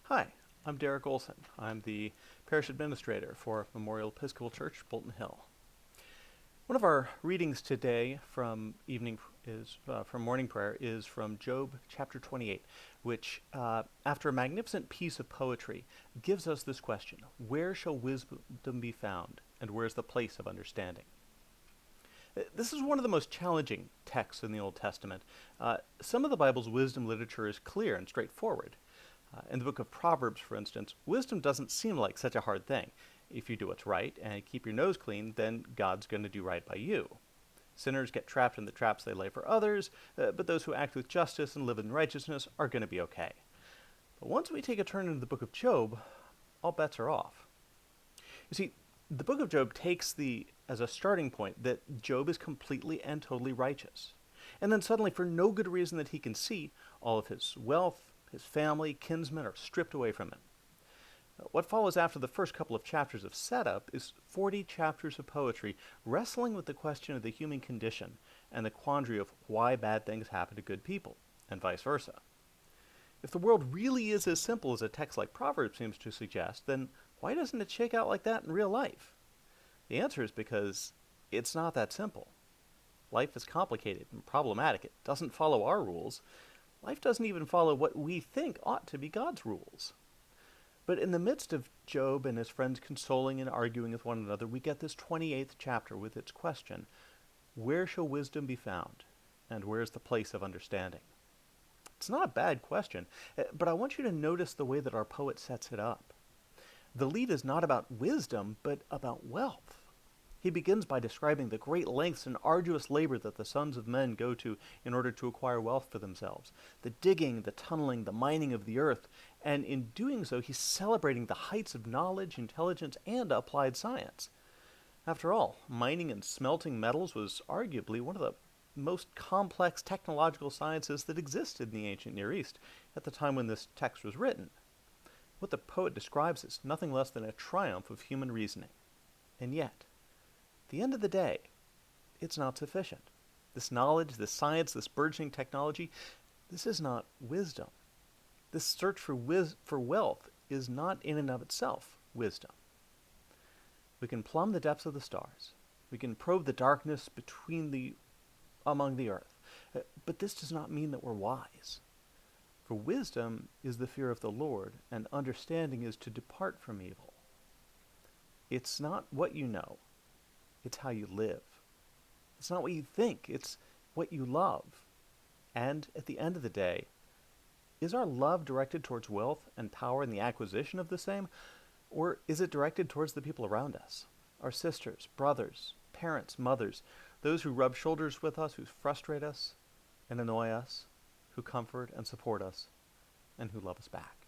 Hi, I'm Derek Olson. I'm the parish administrator for Memorial Episcopal Church, Bolton Hill. One of our readings today from morning prayer is from Job chapter 28, which, after a magnificent piece of poetry, gives us this question: where shall wisdom be found, and where is the place of understanding? This is one of the most challenging texts in the Old Testament. Some of the Bible's wisdom literature is clear and straightforward. In the book of Proverbs, for instance, wisdom doesn't seem like such a hard thing. If you do what's right and keep your nose clean, then God's going to do right by you. Sinners get trapped in the traps they lay for others, but those who act with justice and live in righteousness are going to be okay. But once we take a turn into the book of Job, all bets are off. You see, the book of Job takes as a starting point that Job is completely and totally righteous. And then suddenly, for no good reason that he can see, all of his wealth, his family, kinsmen are stripped away from him. What follows after the first couple of chapters of setup is 40 chapters of poetry wrestling with the question of the human condition and the quandary of why bad things happen to good people, and vice versa. If the world really is as simple as a text like Proverbs seems to suggest, then why doesn't it shake out like that in real life? The answer is because it's not that simple. Life is complicated and problematic. It doesn't follow our rules. Life doesn't even follow what we think ought to be God's rules. But in the midst of Job and his friends consoling and arguing with one another, we get this 28th chapter with its question: where shall wisdom be found, and where is the place of understanding? It's not a bad question, but I want you to notice the way that our poet sets it up. The lead is not about wisdom, but about wealth. He begins by describing the great lengths and arduous labor that the sons of men go to in order to acquire wealth for themselves. The digging, the tunneling, the mining of the earth. And in doing so, he's celebrating the heights of knowledge, intelligence, and applied science. After all, mining and smelting metals was arguably one of the most complex technological sciences that existed in the ancient Near East at the time when this text was written. What the poet describes is nothing less than a triumph of human reasoning. And yet, at the end of the day, it's not sufficient. This knowledge, this science, this burgeoning technology, this is not wisdom. This search for wealth is not in and of itself wisdom. We can plumb the depths of the stars. We can probe the darkness among the earth. But this does not mean that we're wise. For wisdom is the fear of the Lord, and understanding is to depart from evil. It's not what you know. It's how you live. It's not what you think, it's what you love. And at the end of the day, is our love directed towards wealth and power and the acquisition of the same? Or is it directed towards the people around us? Our sisters, brothers, parents, mothers, those who rub shoulders with us, who frustrate us and annoy us, who comfort and support us, and who love us back.